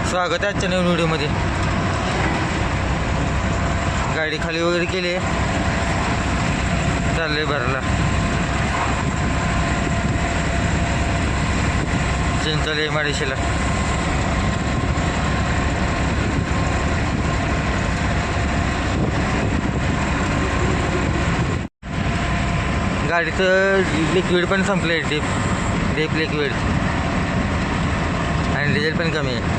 स्वागत आहे आजच्या नवीन व्हिडिओमध्ये. गाडी खाली वगैरे केली आहे, चाललंय भरायला. चिंचले माडीशीला गाडीचं लिक्विड पण संपलं आहे. डीप लिक्विड आणि डिझेल पण कमी आहे.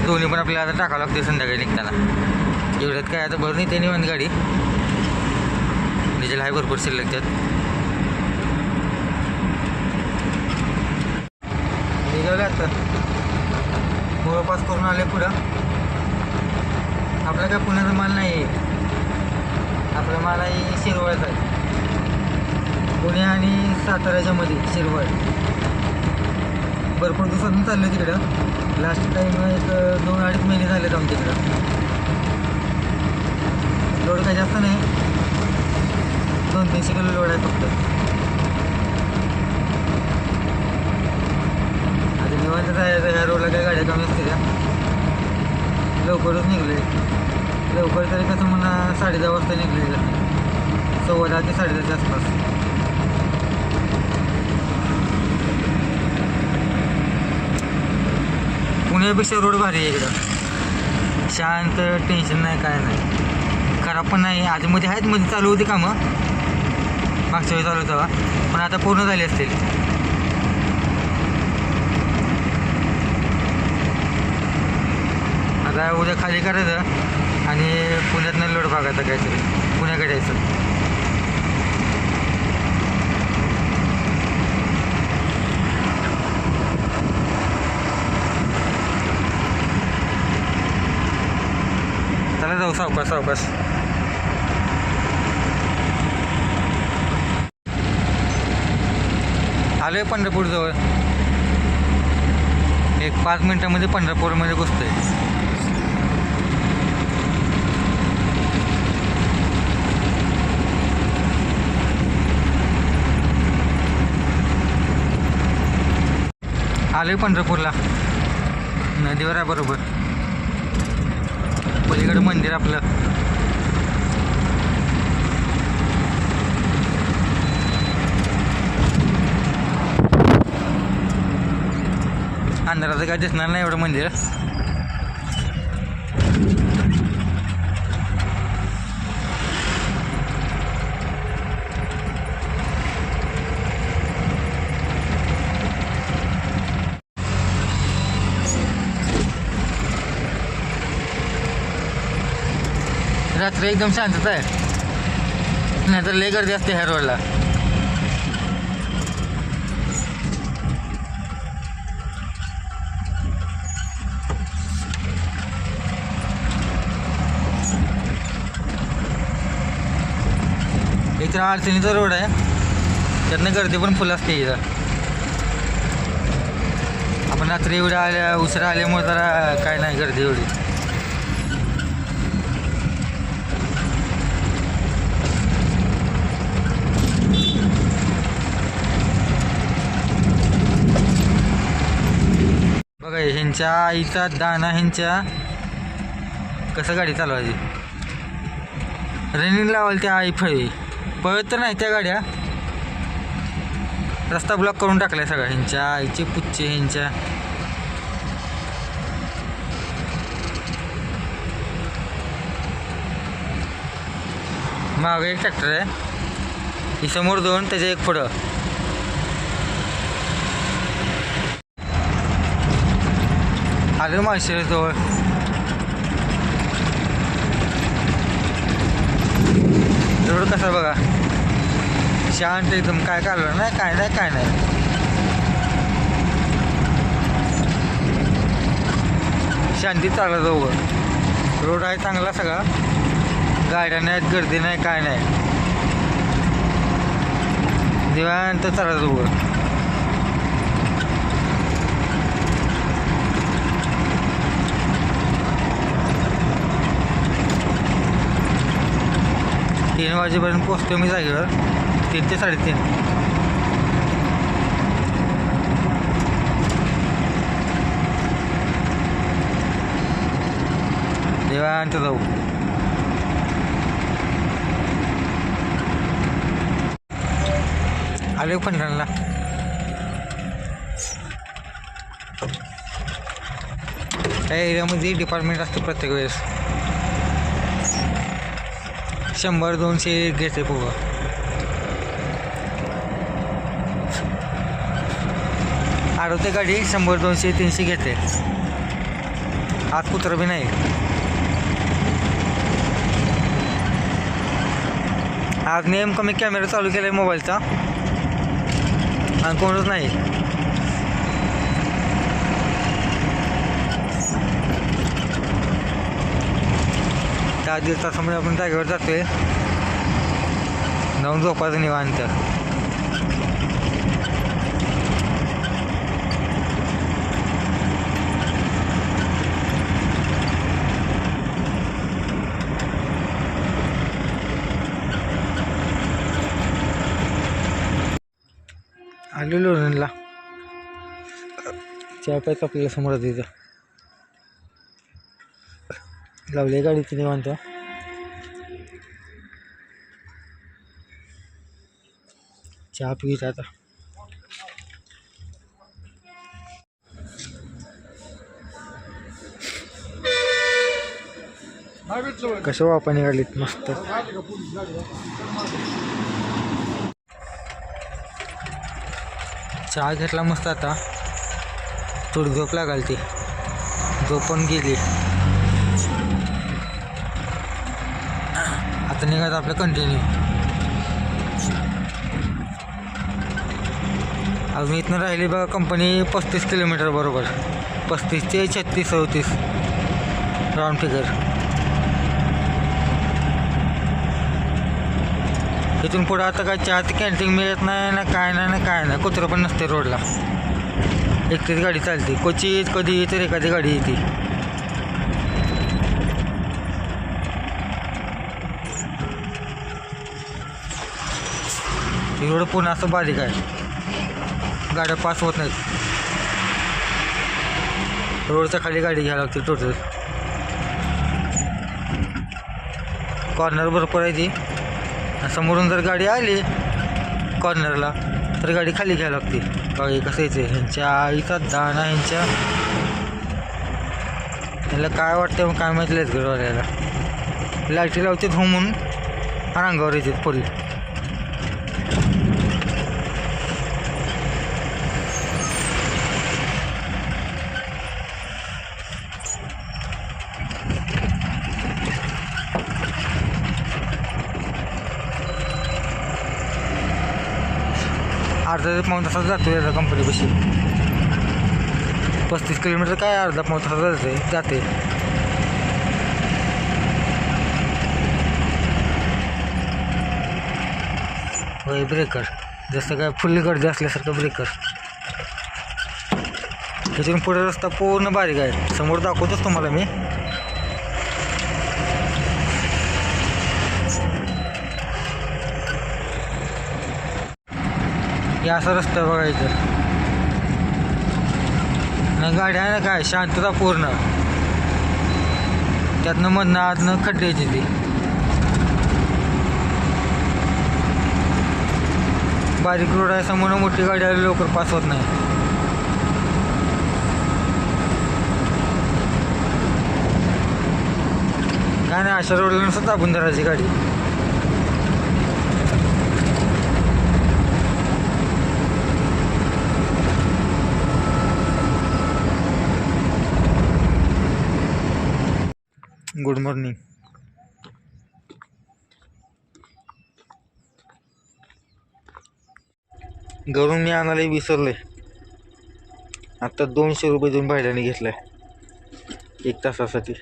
दोन्ही पण आपल्याला आता टाकावं लागते संध्याकाळी निघताना. एवढ्यात काय आता भरून येते निवांत गाडी. डिझेल हाय भरपूर शिल्लक त्यात. निघाले आता जवळपास करून आले पुढं. आपला काय पुण्याचा माल नाही आहे, आपला माल आहे शिरवळचा आहे. पुणे आणि साताऱ्याच्या मध्ये शिरवळ. भरपूर दिवसातून चाललं तिकडं. लास्ट टाईम एक 2-2.5 महिने झालेत आमच्या तिकडं. लोड काही जास्त नाही, 200-300 किलो लोड आहे फक्त. आता निवांत जायचं. ह्या रोडला काही गाड्या कमी असते त्या. लवकरच निघले. लवकर तरी कसं म्हणा 10:30 वाजता निघले. 10:15 ते 10:30च्या आसपास. पुण्यापेक्षा रोड भारी आहे इकडं. शांत, टेन्शन नाही, काय नाही. खराब पण नाही. आधीमध्ये आहेत, मध्ये चालू होती कामं मागच्या वेळी चालू होता, पण आता पूर्ण झाली असतील. आता उद्या खाली करायचं आणि पुण्यातनं लोड भागायचं काहीतरी, पुण्याकडे यायचं. चला जाऊ सावकाश सावकाश. आलो आहे पंढरपूरजवळ. एक 5 मिनटामध्ये पंढरपूरमध्ये घुसतोय. आलो आहे पंढरपूरला. नदीवर आहे बरोबर. पलीकडे मंदिर आपलं. अंधाराचं काय दिसणार नाही एवढं मंदिर. रात्री एकदम शांतता आहे, नाहीतर लय गर्दी असते ह्या रोडला. एक तर अडचणीचा रोड आहे, त्यातनं गर्दी पण फुल असते इथं. आपण रात्री एवढ्या उशिरा आल्यामुळे जरा काय नाही गर्दी एवढी. बघा ह्यांच्या आईचा दाना. ह्यांच्या कसं गाडी चालवायची. रनिंग लावाल त्या आई फळी. पळत तर नाही त्या गाड्या. रस्ता ब्लॉक करून टाकलाय सगळा. ह्यांच्या आईचे पुच्चे. ह्यांच्या मागे एक ट्रॅक्टर आहे, ही समोर 2, त्याच्या एक पुढं. आलं माळशिरसजवळ. रोड कसा बघा, शांत एकदम. काय काढलं नाही, काय नाही, काय नाही. शांतीत चालला जाऊ. रोड आहे चांगला सगळा. गाड्या नाहीत, गर्दी नाही, काय नाही. निवांत चालला जाऊ. 3 वाजेपर्यंत पोचतो मी जागेवर. 3 ते 3:30. निवांत जाऊ. आले फंडाला. त्या एरियामध्ये डिपार्टमेंट असते प्रत्येक वेळेस. 100-200 घेते पोहा. अडवते गाडी 100-200-300 घेते. आत कुत्र बी नाही. आज नेमकं मी कॅमेरा चालू केला आहे मोबाईलचा आणि कोणच नाही. त्या दीड तासामध्ये आपण जागेवर जातोय. जाऊन झोपायचं निवांत. आलेलो लोणंदला. चहा प्यायचं आपल्याला समोर तिथं लावली गाडीची निवांत. चहा पित आता. कसं वापा निघालीत मस्त. चहा घेतला मस्त. आता थोडी झोप लागाल ती. झोप पण गेली. आता निघायचं आपलं कंटिन्यू. अजून इथनं राहिली बघा कंपनी 35 किलोमीटर बरोबर. 35 ते 36-37 राऊंड फिगर. इथून पुढं आता काय चहाची कॅन्टीन मिळत नाही ना काय नाही. कुत्रं पण नसते रोडला. एकटीच गाडी चालते. क्वचित कधी तर एखादी गाडी येते. रोड पुन्हा असं बारीक आहे. गाड्या पास होत नाहीत. रोडच्या खाली गाडी घ्यायला लागते टोटल. कॉर्नर भरपूर आहे ती. समोरून जर गाडी आली कॉर्नरला तर गाडी खाली घ्यायला लागते. बघा कसं यायचं ह्यांच्या आईचा दाणा. ह्याला काय वाटतं मग काय माहिती लेच घरवाल्याला. लाईटी लावते घुमून आणि अंगावर येतात पोरी. अर्धा ते पाऊण तासात जातो याचा कंपनीपाशी. 35 किलोमीटर काय अर्धा पाऊण तासात जाते. होय ब्रेकर जसं काय फुल्ली गर्दी असल्यासारखं ब्रेकर. इथून पुढे रस्ता पूर्ण बारीक आहे. समोर दाखवतोच तुम्हाला मी. हे असा रस्ता बघा इथं. नाही गाडी आहे ना काय शांतता पूर्ण. त्यातनं मधनं आतनं खड्डे यायची ती. बारीक रोड आहे. समोर मोठी गाडी आली लवकर पास होत नाही. काय नाही अशा रोडला नसतं दाबून धरायची गाडी. Good morning. घरून मी आणायला विसरलोय. आता 200 रुपये देऊन भाड्याने घेतलाय 1 तासासाठी.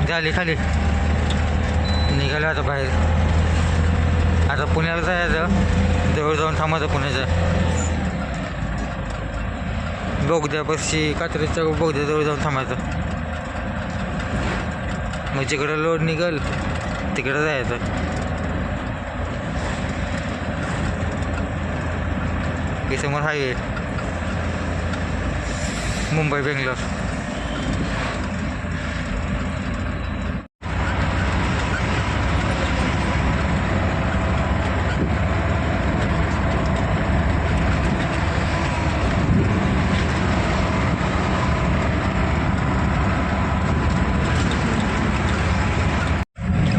झाली खाली निघालो आता बाहेर. आता पुण्याला जायचं. जवळ जाऊन थांबायचं पुण्याचं. बोगद्यापाशी कात्रेच्या बोगद्याजवळ जाऊन थांबायचं. मग जिकडं लोड निघल तिकडं जायचं. हे समोर हायवे मुंबई बेंगलोर.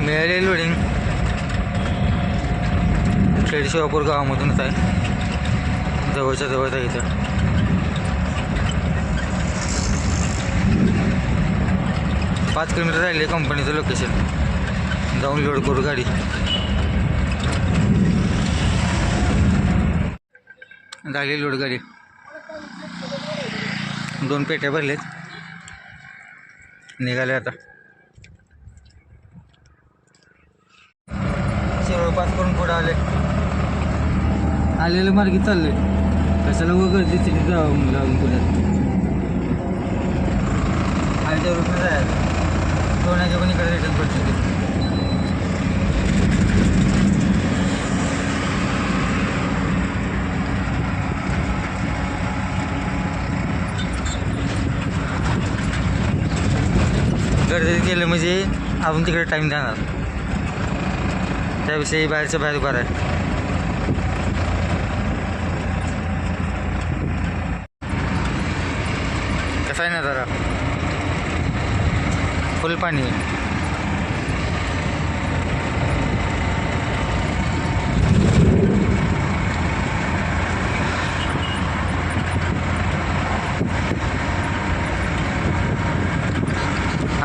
मिळालेली लोडिंग खेड शिवापूर गावामधूनच आहे, जवळच्या जवळच आहे. इथं 5 किलोमीटर राहिले कंपनीचं लोकेशन. जाऊन लोड करू गाडी. झाली लोड गाडी. 2 पेट्या भरलेत, निघाले आता. शिरोळ पास करून पुढे आलेलं मार्गी चालले. कशाला गर्दी तिथे जावं लागून पुण्यात. आणि त्या रूटने जायचं. दोन्हीच्या पण इकडे रिटर्न पडते. गर्दी केलं म्हणजे आपण तिकडे टाईम जाणार. त्याविषयी बाहेरच्या बाहेर उभा आहे. कसं आहे ना जरा फुल पाणी आहे.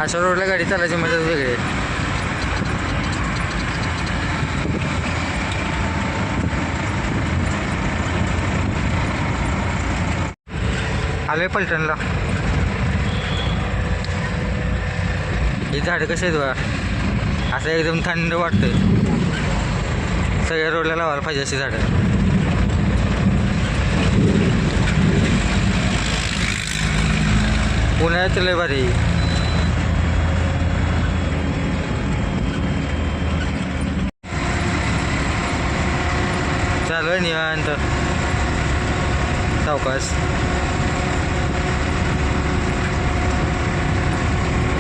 अशा रोडला गाडी चालायची मजा वेगळी आहे. आले पलटणला. ही झाडं कशी आहेत बघा, असं एकदम थंड वाटतंय. सगळ्या रोडला लावायला पाहिजे अशी झाडं. उन्हाळ्यात लय भारी. चालू आहे निवांत सावकाश.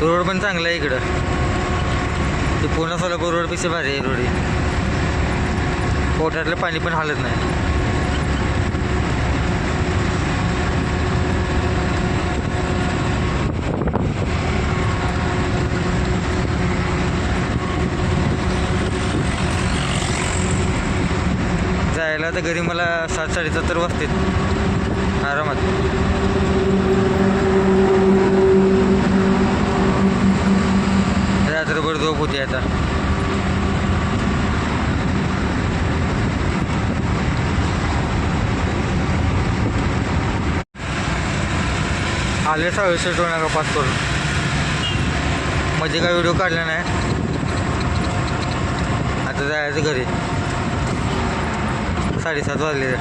रोड पण चांगला आहे इकडं. ते पुणे सोलापूर रोडपेक्षा भारी आहे रोड. पोटातलं पाणी पण हालत नाही. जायला तर घरी मला 7-7:30 वाजते आरामात. रात्रभर झोप होती आता. आले 600 टोनाका पास करून. म्हणजे काय व्हिडिओ काढला नाही. आता जायचं घरी. 7:30 वाजले.